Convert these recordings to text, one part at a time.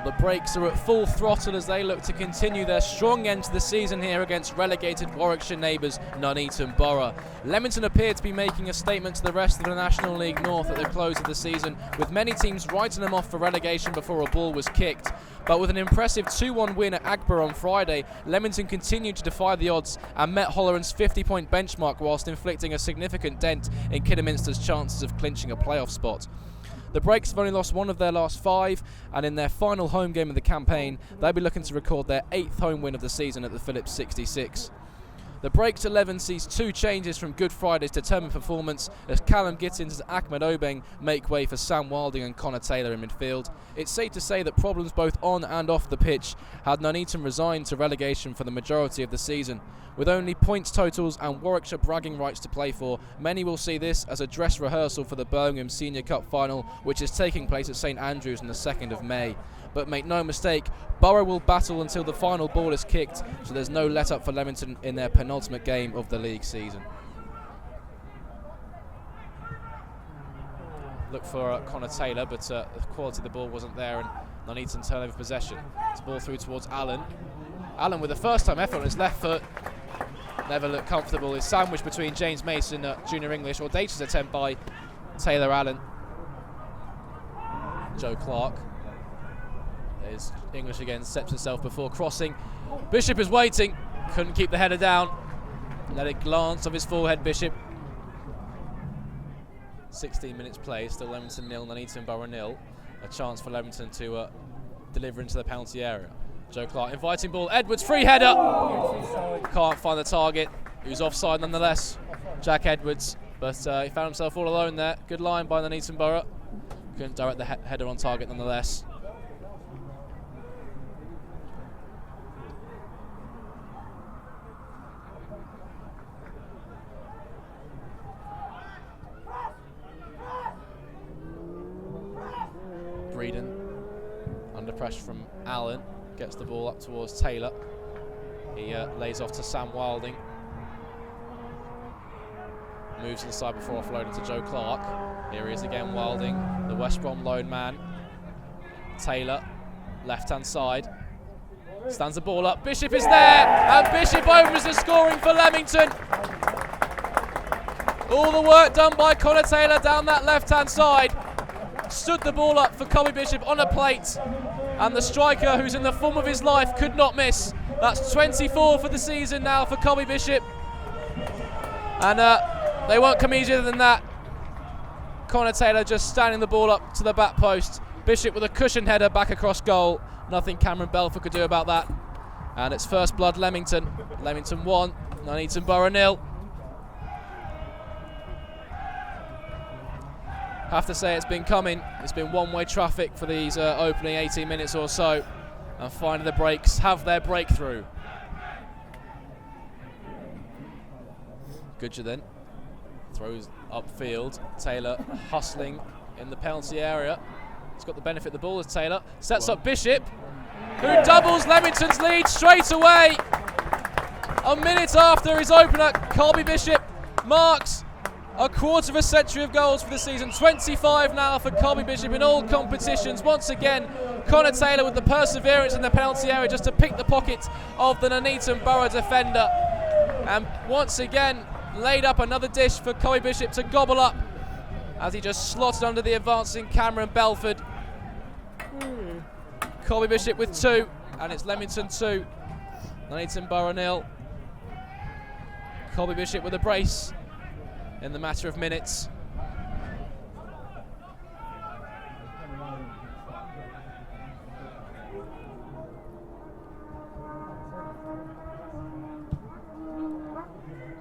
The Brakes are at full throttle as they look to continue their strong end to the season here against relegated Warwickshire neighbours Nuneaton Borough. Leamington appeared to be making a statement to the rest of the National League North at the close of the season, with many teams writing them off for relegation before a ball was kicked. But with an impressive 2-1 win at Agborough on Friday, Leamington continued to defy the odds and met Holleran's 50-point benchmark whilst inflicting a significant dent in Kidderminster's chances of clinching a playoff spot. The Brakes have only lost one of their last 5, and in their final home game of the campaign, they'll be looking to record their 8th home win of the season at the Phillips 66. The Brakes 11 sees 2 changes from Good Friday's determined performance as Callum Gittins and Ahmed Obeng make way for Sam Wilding and Connor Taylor in midfield. It's safe to say that problems both on and off the pitch had Nuneaton resigned to relegation for the majority of the season. With only points totals and Warwickshire bragging rights to play for, many will see this as a dress rehearsal for the Birmingham Senior Cup final, which is taking place at St Andrews on the 2nd of May. But make no mistake, Borough will battle until the final ball is kicked, so there's no let-up for Leamington in their penultimate game of the league season. Look for Connor Taylor, but the quality of the ball wasn't there, and Nuneaton turn over possession. It's ball through towards Allen. Allen with a first-time effort on his left foot. Never looked comfortable. Is sandwiched between James Mason, Junior English. Audacious attempt by Taylor Allen. Joe Clark. There's English again, steps himself before crossing. Bishop is waiting. Couldn't keep the header down. Let it glance off his forehead, Bishop. 16 minutes play, still Leamington 0, Nuneaton Borough 0. A chance for Leamington to deliver into the penalty area. Joe Clark inviting ball, Edwards free header. Can't find the target, who's offside nonetheless. Jack Edwards, but he found himself all alone there. Good line by Nuneaton Borough. Couldn't direct the header on target nonetheless. Breeden, under pressure from Allen, gets the ball up towards Taylor. He lays off to Sam Wilding. Moves inside before offloading to Joe Clark. Here he is again, Wilding, the West Brom lone man. Taylor, left-hand side. Stands the ball up, Bishop is there, and Bishop opens the scoring for Leamington. All the work done by Connor Taylor down that left-hand side. Stood the ball up for Colby Bishop on a plate, and the striker, who's in the form of his life, could not miss. That's 24 for the season now for Colby Bishop, and they won't come easier than that. Connor Taylor just standing the ball up to the back post. Bishop with a cushioned header back across goal. Nothing Cameron Belford could do about that, and it's first blood Leamington. Leamington 1, Nuneaton Borough 0. Have to say it's been coming. It's been one-way traffic for these opening 18 minutes or so, and finally the Brakes have their breakthrough. Goodger then throws upfield. Taylor hustling in the penalty area. He's got the benefit of the ball as Taylor sets up Bishop, who doubles Leamington's lead straight away. A minute after his opener, Colby Bishop marks a quarter of a century of goals for the season. 25 now for Colby Bishop in all competitions. Once again, Connor Taylor with the perseverance in the penalty area just to pick the pocket of the Nuneaton Borough defender. And once again, laid up another dish for Colby Bishop to gobble up as he just slotted under the advancing Cameron Belford. Colby Bishop with 2, and it's Leamington 2, Nuneaton Borough 0. Colby Bishop with a brace in the matter of minutes.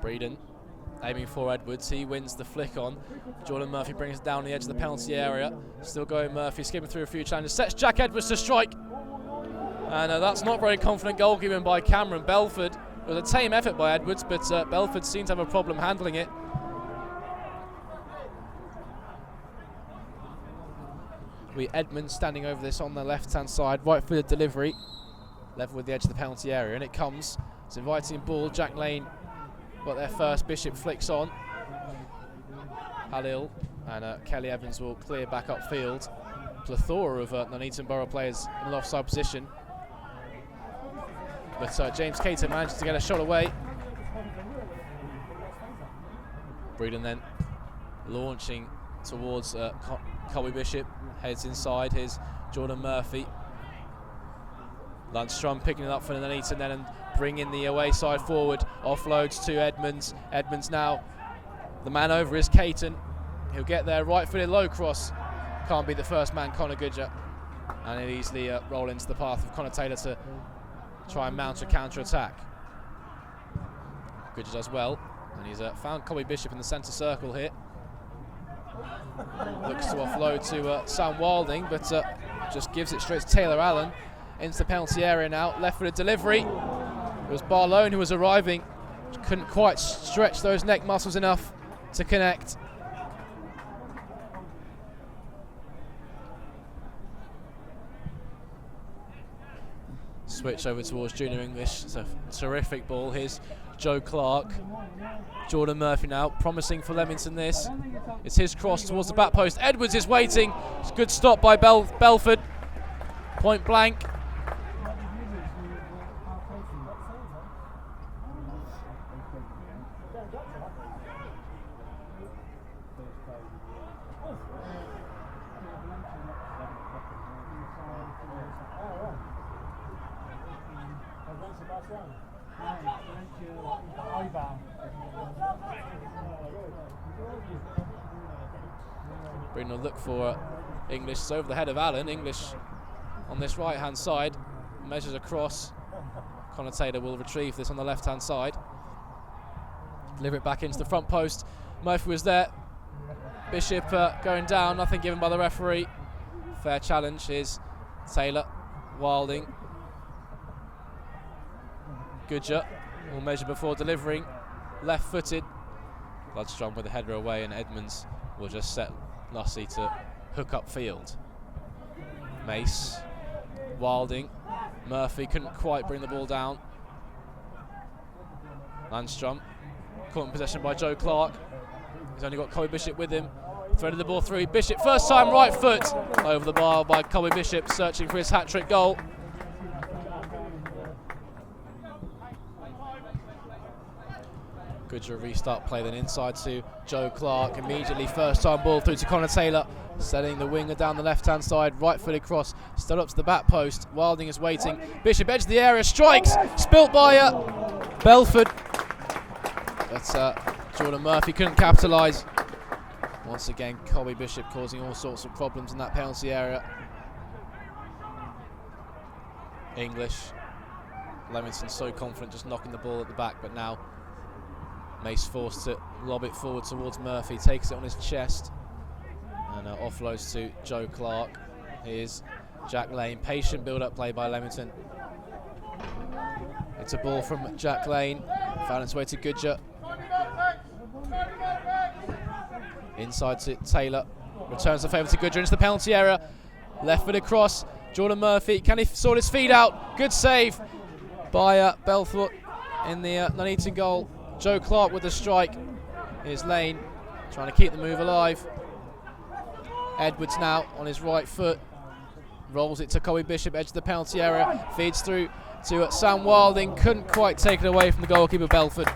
Breeden aiming for Edwards, he wins the flick on. Jordan Murphy brings it down the edge of the penalty area. Still going Murphy, skipping through a few challenges, sets Jack Edwards to strike. And that's not very confident goalkeeping by Cameron Belford. It was a tame effort by Edwards, but Belford seemed to have a problem handling it. Edmund standing over this on the left-hand side, right for the delivery, level with the edge of the penalty area, and it comes. It's inviting ball. Jack Lane got their first. Bishop flicks on. Halil and Kelly Evans will clear back upfield. plethora of Nuneaton Borough players in an offside position. But James Cater manages to get a shot away. Breeden then launching towards Colby Bishop, heads inside. Here's Jordan Murphy. Lundstrom picking it up for Nuneaton then and bringing the away side forward. Offloads to Edmonds. Edmonds now, the man over is Caton. He'll get there, right-footed low cross. Can't be the first man, Connor Goodger. And he'll easily roll into the path of Connor Taylor to try and mount a counter-attack. Goodger does well, and he's found Colby Bishop in the centre circle here. Looks to offload to Sam Wilding, but just gives it straight to Taylor Allen. Into the penalty area now, left-footed delivery. It was Barlone who was arriving. Couldn't quite stretch those neck muscles enough to connect. Switch over towards Junior English. It's a terrific ball. Here's Joe Clark. Jordan Murphy now, promising for Leamington this. It's his cross towards the back post. Edwards is waiting. It's a good stop by Belford. Point blank. Breeden will look for English. It's over the head of Allen. English on this right hand side measures across. Connor Taylor will retrieve this on the left hand side, deliver it back into the front post. Murphy was there. Bishop going down, nothing given by the referee. Fair challenge. Here's Taylor. Wilding. Goodger will measure before delivering. Left footed. Lundstrom with the header away, and Edmonds will just set Lussey to hook up field. Mace. Wilding. Murphy couldn't quite bring the ball down. Lundstrom caught in possession by Joe Clark. He's only got Colby Bishop with him. Threaded the ball through. Bishop, first time right foot over the bar by Colby Bishop, searching for his hat-trick goal. Goodger restart play, then inside to Joe Clark. Immediately first time ball through to Connor Taylor, setting the winger down the left-hand side. Right-footed cross, still up to the back post. Wilding is waiting. Bishop edge of the area, strikes, spilt by Belford. But Jordan Murphy couldn't capitalise. Once again, Colby Bishop causing all sorts of problems in that penalty area. English. Leamington so confident just knocking the ball at the back, but now Mace forced to lob it forward towards Murphy, takes it on his chest and offloads to Joe Clark. Here's Jack Lane, patient build-up play by Leamington. It's a ball from Jack Lane, found its way to Goodger. Inside to Taylor, returns the favour to Goodger into the penalty area. Left-footed cross, Jordan Murphy, can he sort his feet out? Good save by Belfort in the Nuneaton goal. Joe Clark with the strike. Here's Lane trying to keep the move alive. Edwards now on his right foot. Rolls it to Colby Bishop, edge of the penalty area. Feeds through to Sam Wilding. Couldn't quite take it away from the goalkeeper Belford.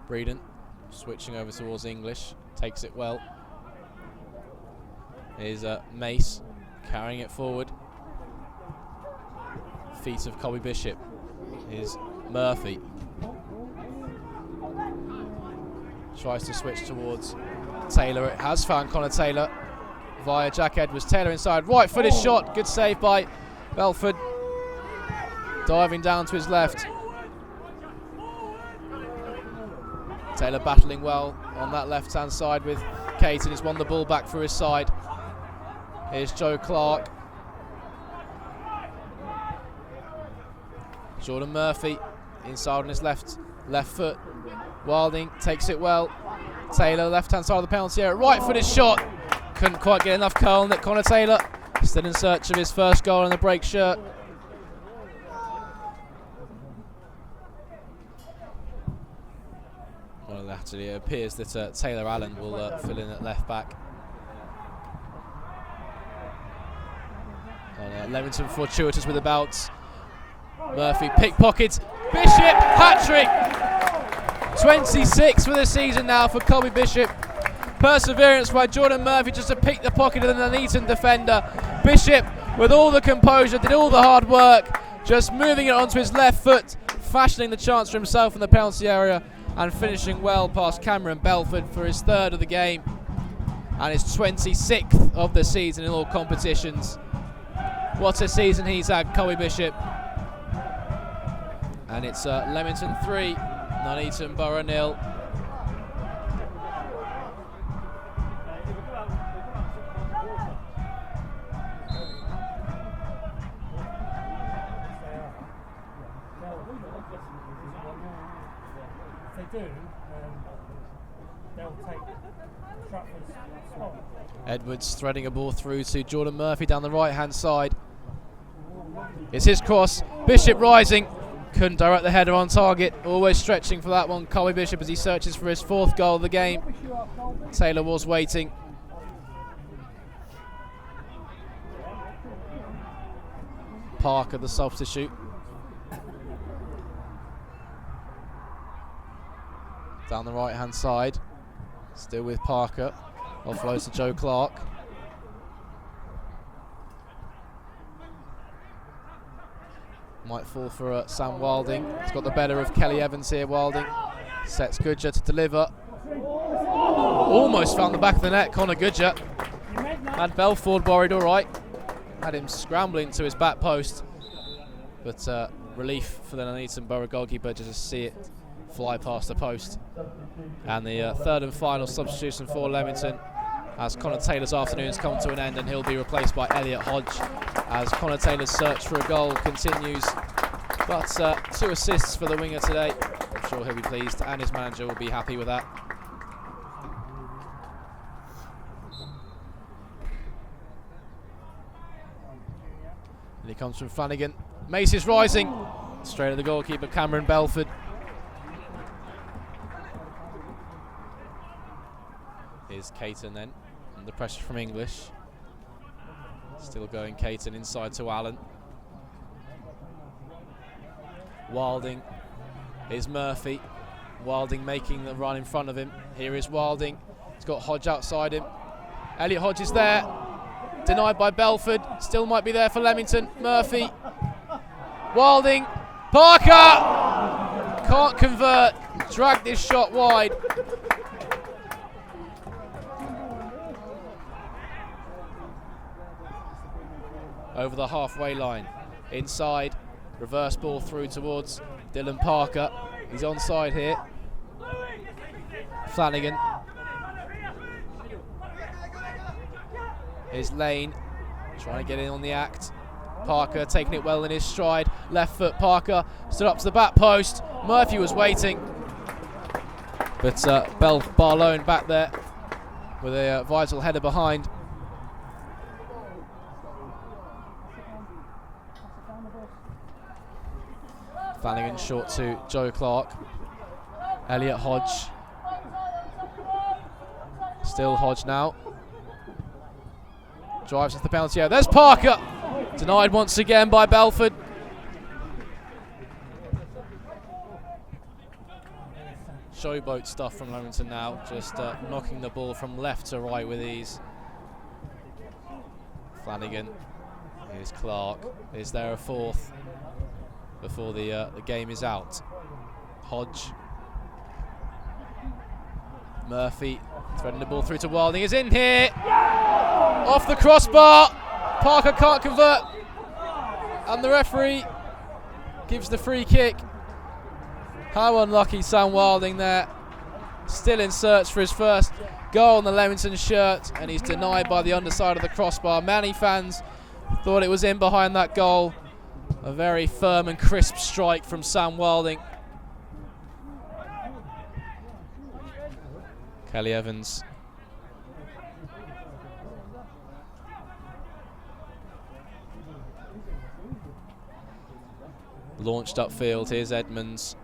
Breeden switching over towards English. Takes it well. Here's Mace carrying it forward. Feet of Colby Bishop. Here's Murphy. Tries to switch towards Taylor. It has found Connor Taylor via Jack Edwards. Taylor inside. Right footed shot. Good save by Belford. Diving down to his left. Taylor battling well on that left-hand side with Caton. He's won the ball back for his side. Here's Joe Clark. Jordan Murphy inside on his left foot. Wilding takes it well. Taylor, left-hand side of the penalty area. Right-footed shot. Couldn't quite get enough curl on it. Connor Taylor still in search of his first goal in the break shirt. Actually, it appears that Taylor Allen will fill in at left back. And Leamington fortuitous with the bounce. Murphy pickpockets. Bishop hat-trick. 26 for the season now for Colby Bishop. Perseverance by Jordan Murphy just to pick the pocket of the Nuneaton defender. Bishop with all the composure, did all the hard work, just moving it onto his left foot, fashioning the chance for himself in the penalty area and finishing well past Cameron Belford for his third of the game and his 26th of the season in all competitions. What a season he's had, Colby Bishop. And it's Leamington 3, Nuneaton Borough 0. Edwards threading a ball through to Jordan Murphy down the right hand side. It's his cross. Bishop rising. Couldn't direct the header on target. Always stretching for that one, Colby Bishop, as he searches for his 4th goal of the game. Taylor was waiting. Parker, the substitute. Down the right hand side. Still with Parker. Offloads to Joe Clark. Might fall for Sam Wilding. He's got the better of Kelly Evans here, Wilding. Sets Goodger to deliver. Almost found the back of the net, Connor Goodger. Had Belford worried all right. Had him scrambling to his back post. But relief for the Nuneaton Borough goalkeeper just to see it fly past the post. And the third and final substitution for Leamington, as Connor Taylor's afternoon's come to an end and he'll be replaced by Elliot Hodge as Connor Taylor's search for a goal continues. But 2 assists for the winger today. I'm sure he'll be pleased and his manager will be happy with that. And he comes from Flanagan. Mace is rising. Straight at the goalkeeper, Cameron Belford. Here's Caton then, under pressure from English. Still going Caton inside to Allen. Wilding is Murphy. Wilding making the run in front of him. Here is Wilding. He's got Hodge outside him. Elliot Hodge is there. Denied by Belford. Still might be there for Leamington. Murphy. Wilding. Parker! Can't convert. Dragged this shot wide. Over the halfway line. Inside. Reverse ball through towards Dylan Parker. He's onside here. Flanagan. Here's Lane. Trying to get in on the act. Parker taking it well in his stride. Left foot Parker. Stood up to the back post. Murphy was waiting. But Barlone back there with a vital header behind. Flanagan short to Joe Clark. Elliot Hodge. Still Hodge now. Drives to the penalty area. There's Parker. Denied once again by Belford. Showboat stuff from Leamington now. Just knocking the ball from left to right with ease. Flanagan. Here's Clark. Is there a 4th? Before the game is out. Hodge. Murphy threading the ball through to Wilding. Is in here. Off the crossbar. Parker can't convert. And the referee gives the free kick. How unlucky Sam Wilding there. Still in search for his first goal on the Leamington shirt. And he's denied by the underside of the crossbar. Many fans thought it was in behind that goal. A very firm and crisp strike from Sam Wilding. Kelly Evans. Launched upfield. Here's Edmonds.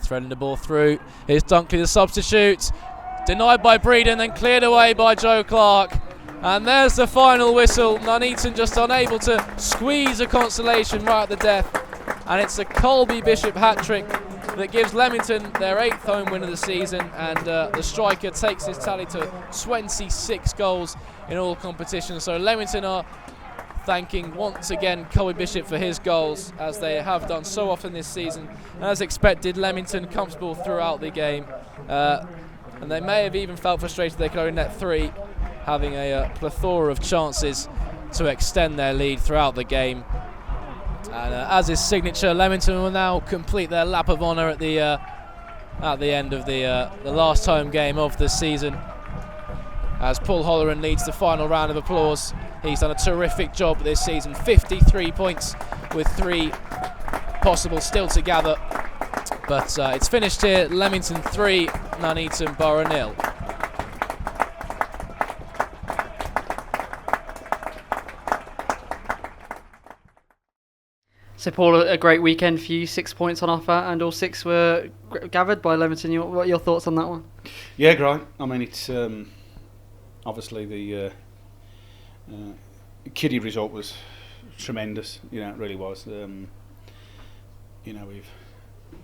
Threading the ball through. Here's Dunkley, the substitute. Denied by Breeden, then cleared away by Joe Clark. And there's the final whistle. Nuneaton just unable to squeeze a consolation right at the death. And it's a Colby Bishop hat-trick that gives Leamington their 8th home win of the season. And the striker takes his tally to 26 goals in all competitions. So Leamington are thanking once again Colby Bishop for his goals, as they have done so often this season. And as expected, Leamington comfortable throughout the game. And they may have even felt frustrated they could only net 3, having a plethora of chances to extend their lead throughout the game. And as is signature, Leamington will now complete their lap of honour at the end of the last home game of the season, as Paul Holleran leads the final round of applause. He's done a terrific job this season, 53 points with 3 possible still to gather. But it's finished here, Leamington 3, Nuneaton Borough 0. So Paul, a great weekend for you, 6 points on offer, and all 6 were gathered by Leamington. What are your thoughts on that one? Yeah, great. I mean, it's obviously the kiddie result was tremendous. You know, it really was. You know,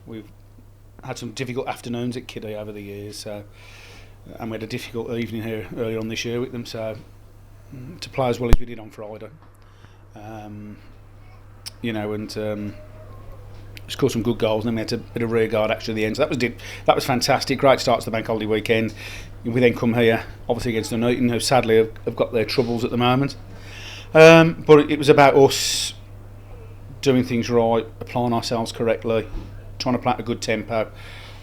we've had some difficult afternoons at kiddie over the years, so, and we had a difficult evening here earlier on this year with them. So to play as well as we did on Friday, you know, and scored some good goals, and then we had a bit of rear guard actually at the end. So that was fantastic. Great start to the bank holiday weekend. We then come here, obviously against Nuneaton, who sadly have got their troubles at the moment. But it was about us doing things right, applying ourselves correctly, trying to play at a good tempo.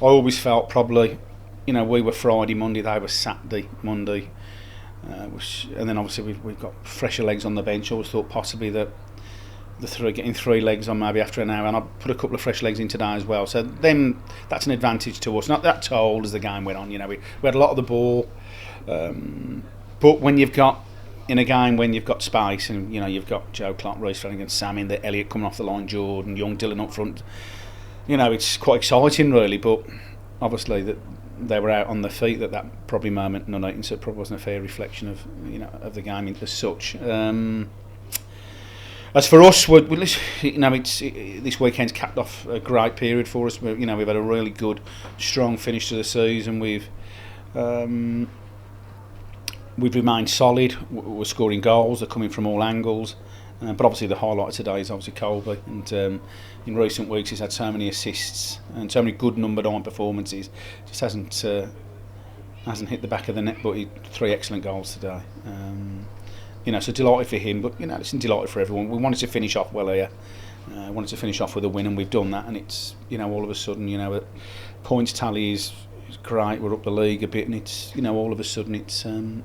I always felt probably, you know, we were Friday, Monday, they were Saturday, Monday. And then obviously we've got fresher legs on the bench. I always thought possibly that getting 3 legs on maybe after an hour, and I put a couple of fresh legs in today as well. So then that's an advantage to us. Not that told as the game went on. You know, we had a lot of the ball, but when you've got in a game when you've got space, and you know you've got Joe Clark, Reece Flanagan, Sam in there, Elliot coming off the line, Jordan, Young, Dylan up front. You know, it's quite exciting really. But obviously that they were out on their feet at that probably moment. Nuneaton, so it probably wasn't a fair reflection of of the game as such. As for us, you know, this weekend's capped off a great period for us. You know, we've had a really good, strong finish to the season. We've remained solid. We're scoring goals. They're coming from all angles. But obviously, the highlight of today is obviously Colby. And in recent weeks, he's had so many assists and so many good number 9 performances. Just hasn't hit the back of the net. But he 3 excellent goals today. You know, so delighted for him, but you know, it's delighted for everyone. We wanted to finish off well here. Wanted to finish off with a win, and we've done that. And it's, you know, all of a sudden, you know, points tally is great. We're up the league a bit, and it's, you know, all of a sudden it's turned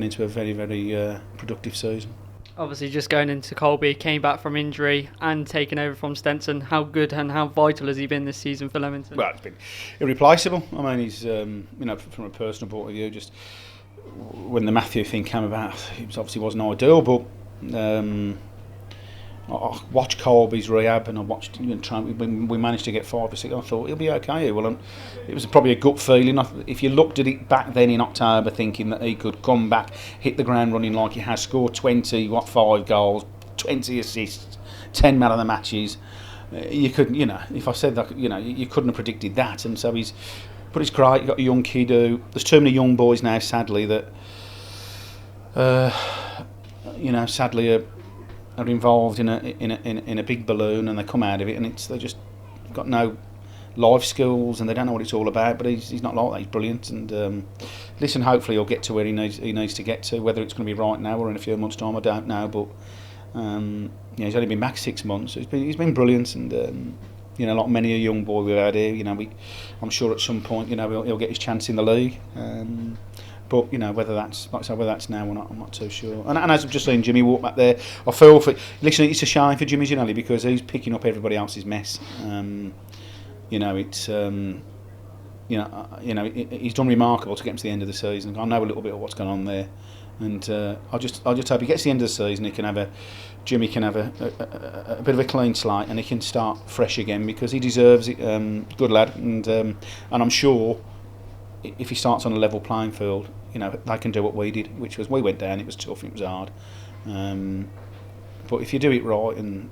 into a very, very productive season. Obviously, just going into Colby, came back from injury and taken over from Stenson. How good and how vital has he been this season for Leamington? Well, it's been irreplaceable. I mean, he's, you know, from a personal point of view, just when the Matthew thing came about, it obviously wasn't ideal, but I watched Colby's rehab, and I watched, you know, when we managed to get 5 or 6, I thought he'll be okay. Well, it was probably a gut feeling. If you looked at it back then in October, thinking that he could come back, hit the ground running like he has, scored 5 goals, 20 assists, 10 man of the matches, you couldn't, you know, if I said that, you know, you couldn't have predicted that. And so but it's great. You've got a young kid who, there's too many young boys now, sadly, that you know, sadly are involved in a big balloon, and they come out of it, and they just got no life skills, and they don't know what it's all about. But he's not like that. He's brilliant, and listen, hopefully he'll get to where he needs to get to. Whether it's going to be right now or in a few months' time, I don't know. But yeah, he's only been back 6 months. So he's been brilliant, and you know, like many a young boy we've had here, you know, I'm sure at some point, you know, he'll get his chance in the league. But you know, whether that's, like I say, whether that's now or not, I'm not too sure. And as I've just seen Jimmy walk back there, I feel for. Listen, it's a shame for Jimmy Ginelli because he's picking up everybody else's mess. You know, it's you know, he's done remarkable to get him to the end of the season. I know a little bit of what's going on there. And I'll just hope he gets to the end of the season. Jimmy can have a bit of a clean slate, and he can start fresh again, because he deserves it. Good lad, and I'm sure if he starts on a level playing field, they can do what we did, which was we went down. It was tough. It was hard. But if you do it right and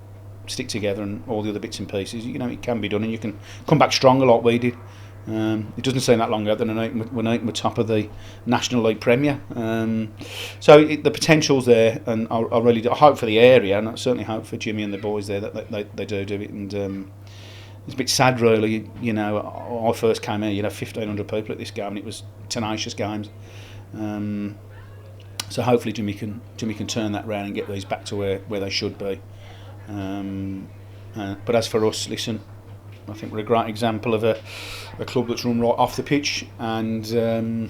stick together and all the other bits and pieces, it can be done, and you can come back stronger like we did. It doesn't seem that long ago that Nuneaton were top of the National League Premier. So the potential's there, and I really do. I hope for the area, and I certainly hope for Jimmy and the boys there that they do it. And it's a bit sad, really. I first came here, 1,500 people at this game, and it was tenacious games. So hopefully Jimmy can turn that round and get these back to where they should be. But as for us, listen, I think we're a great example of a club that's run right off the pitch, and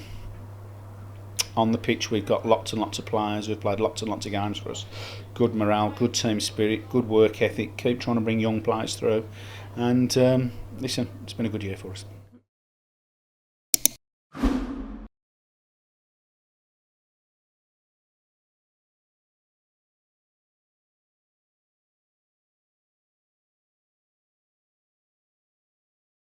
on the pitch we've got lots and lots of players who've played lots and lots of games for us. Good morale, good team spirit, good work ethic, keep trying to bring young players through, and listen, it's been a good year for us.